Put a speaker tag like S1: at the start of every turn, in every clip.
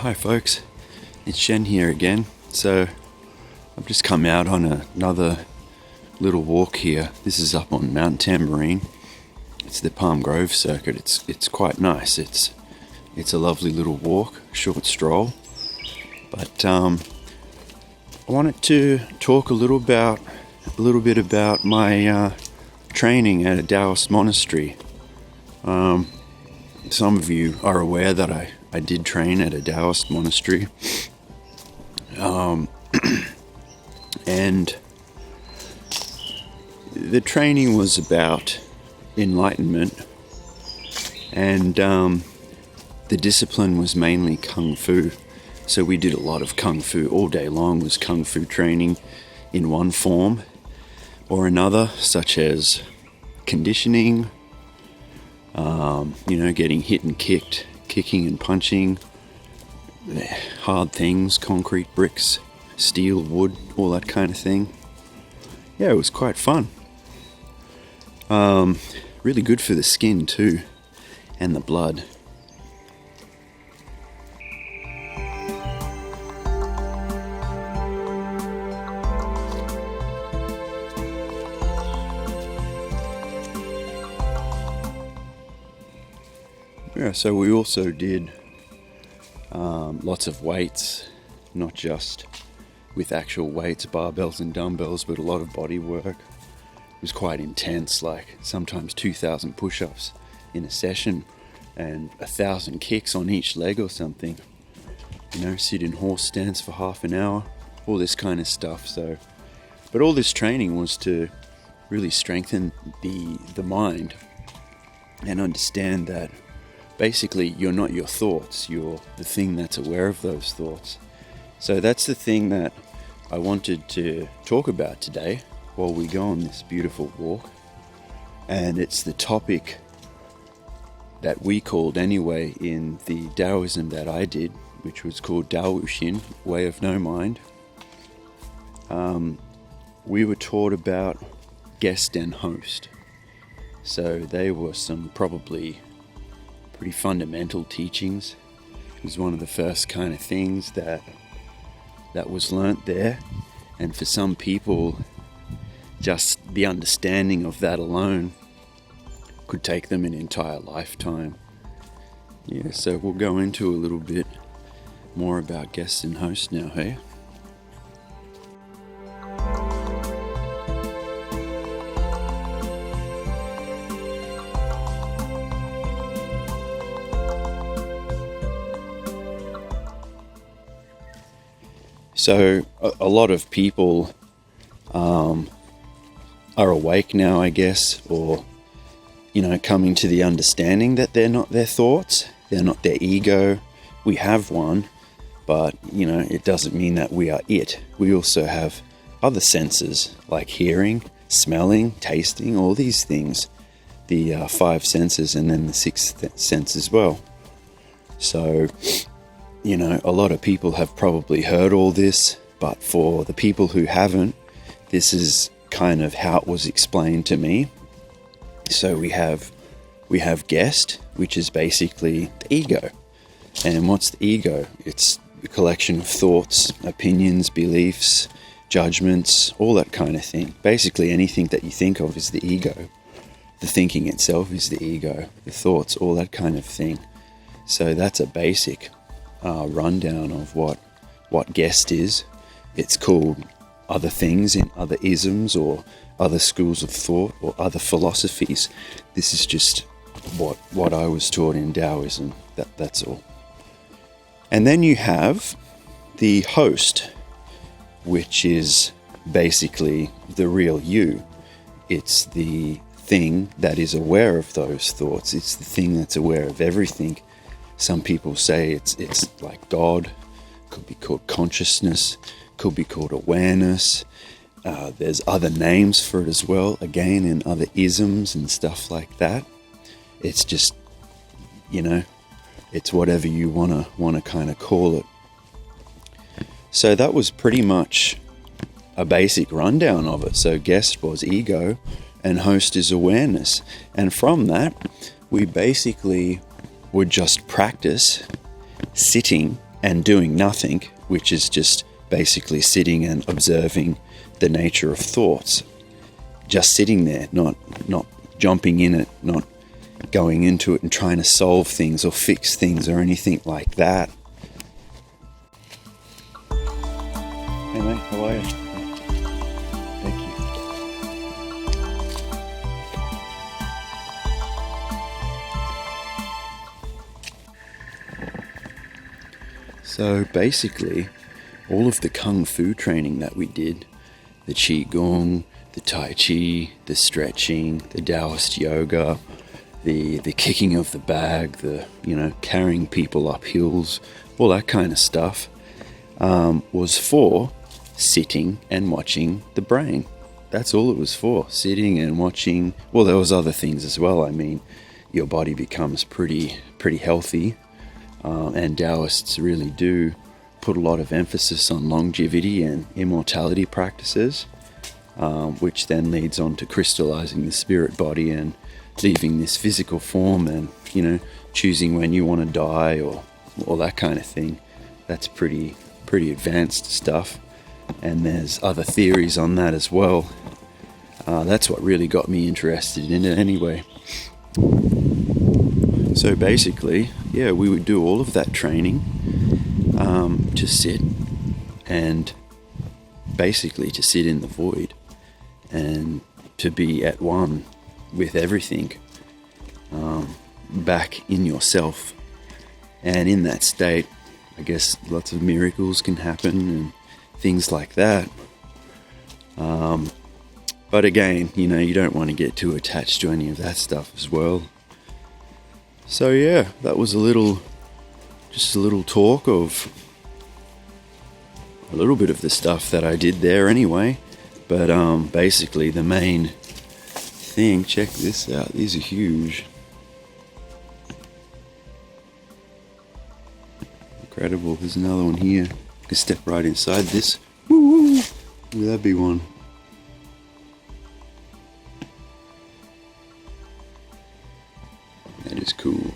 S1: Hi folks, it's Shen here again. So I've just come out on another little walk here. This is up on Mount Tamborine. It's the Palm Grove circuit. It's quite nice. It's a lovely little walk, short stroll. But I wanted to talk a little bit about my training at a Taoist monastery. Some of you are aware that I did train at a Taoist monastery, and the training was about enlightenment, and the discipline was mainly Kung Fu. So we did a lot of Kung Fu. All day long was Kung Fu training in one form or another, such as conditioning, getting hit and kicked, kicking and punching, hard things, concrete, bricks, steel, wood, all that kind of thing. Yeah, it was quite fun. Really good for the skin too, and the blood. Yeah, so we also did lots of weights, not just with actual weights, barbells and dumbbells, but a lot of body work. It was quite intense, like sometimes 2,000 push-ups in a session and 1,000 kicks on each leg or something. Sit in horse stance for half an hour, all this kind of stuff. But all this training was to really strengthen the mind and understand that basically, you're not your thoughts, you're the thing that's aware of those thoughts. So that's the thing that I wanted to talk about today while we go on this beautiful walk. And it's the topic that we called anyway in the Taoism that I did, which was called Tao Wu Shin, Way of No Mind. We were taught about guest and host. So they were some probably pretty fundamental teachings. It was one of the first kind of things that was learnt there, and for some people just the understanding of that alone could take them an entire lifetime. Yeah, so we'll go into a little bit more about guest and host now, hey? So a lot of people are awake now, I guess, or, coming to the understanding that they're not their thoughts, they're not their ego. We have one, but, it doesn't mean that we are it. We also have other senses like hearing, smelling, tasting, all these things, the 5 senses and then the 6th sense as well. So a lot of people have probably heard all this, but for the people who haven't, this is kind of how it was explained to me. So we have guest, which is basically the ego. And what's the ego? It's a collection of thoughts, opinions, beliefs, judgments, all that kind of thing. Basically anything that you think of is the ego. The thinking itself is the ego, the thoughts, all that kind of thing. So that's a basic rundown of what guest is. It's called other things in other isms or other schools of thought or other philosophies. This is just what I was taught in Taoism. That's all. And then you have the host, which is basically the real you. it's the thing that is aware of those thoughts. It's the thing that's aware of everything. Some people say it's like God. Could be called consciousness, could be called awareness. There's other names for it as well, again, in other isms and stuff like that. It's just, it's whatever you want to kind of call it. So that was pretty much a basic rundown of it. So guest was ego and host is awareness. And from that, we basically would just practice sitting and doing nothing, which is just basically sitting and observing the nature of thoughts. Just sitting there, not jumping in it, not going into it and trying to solve things or fix things or anything like that. Hey mate, how are you? Thank you. So basically, all of the Kung Fu training that we did, the Qigong, the Tai Chi, the stretching, the Taoist yoga, the kicking of the bag, the carrying people up hills, all that kind of stuff, was for sitting and watching the brain. That's all it was for, sitting and watching. Well, there was other things as well. I mean, your body becomes pretty healthy, and Taoists really do put a lot of emphasis on longevity and immortality practices, which then leads on to crystallizing the spirit body and leaving this physical form and, choosing when you want to die or all that kind of thing. That's pretty advanced stuff. And there's other theories on that as well. That's what really got me interested in it anyway. So basically, we would do all of that training to sit and basically to sit in the void and to be at one with everything, back in yourself. And in that state, I guess lots of miracles can happen and things like that. But again, you don't want to get too attached to any of that stuff as well. So that was just a little talk of a little bit of the stuff that I did there anyway. But basically the main thing, check this out, these are huge. Incredible, there's another one here. I can step right inside this. Woo! Would that be one? That is cool.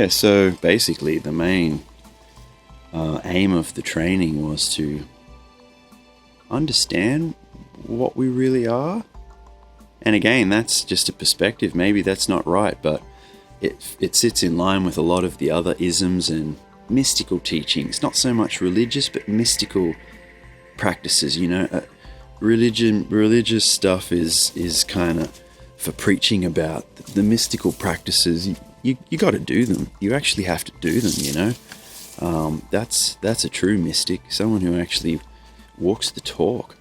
S1: So basically the main aim of the training was to understand what we really are. And again, that's just a perspective. Maybe that's not right, but it sits in line with a lot of the other isms and mystical teachings. Not so much religious, but mystical practices. Religious stuff is kind of for preaching about. The mystical practices, you got to do them. You actually have to do them. That's a true mystic, someone who actually walks the talk.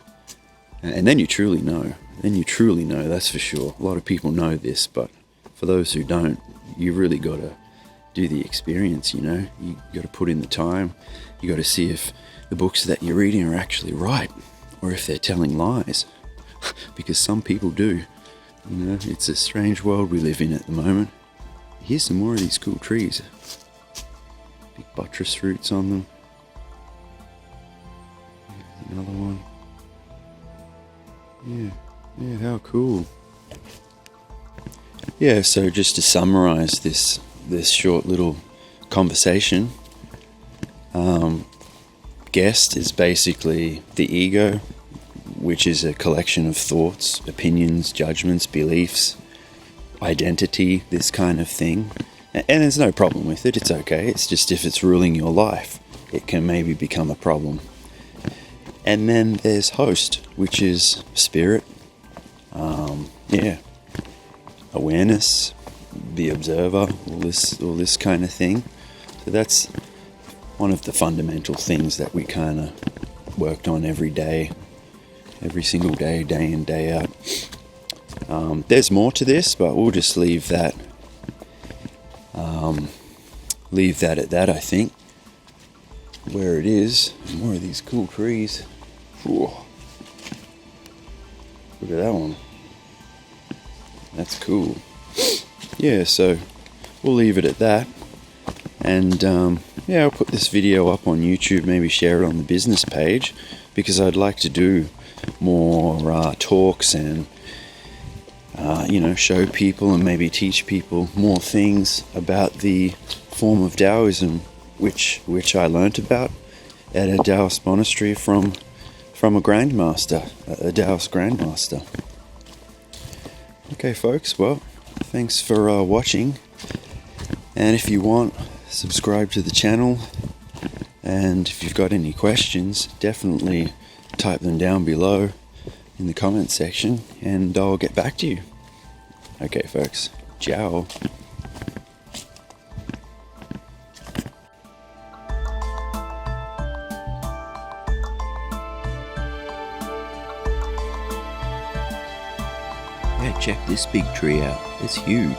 S1: And then you truly know. That's for sure. A lot of people know this, but for those who don't, you really got to do the experience. You got to put in the time. You got to see if the books that you're reading are actually right, or if they're telling lies, because some people do. It's a strange world we live in at the moment. Here's some more of these cool trees. Big buttress roots on them. Here's another one. Yeah, how cool. So just to summarize this short little conversation, guest is basically the ego, which is a collection of thoughts, opinions, judgments, beliefs, identity, this kind of thing. And there's no problem with it, it's okay. It's just if it's ruling your life, it can maybe become a problem. And then there's host, which is spirit, awareness, the observer, all this kind of thing. So that's one of the fundamental things that we kind of worked on every day, every single day, day in, day out. There's more to this, but we'll just leave that at that, I think. Where it is, more of these cool trees. Whew. Look at that one. That's cool. Yeah, so we'll leave it at that. And yeah, I'll put this video up on YouTube, maybe share it on the business page, because I'd like to do more talks and show people and maybe teach people more things about the form of Taoism, which I learnt about at a Taoist monastery from a grandmaster, a Taoist grandmaster. Okay, folks, well, thanks for watching, and if you want, subscribe to the channel, and if you've got any questions, definitely type them down below in the comment section, and I'll get back to you. Okay, folks, ciao. Yeah, check this big tree out. It's huge.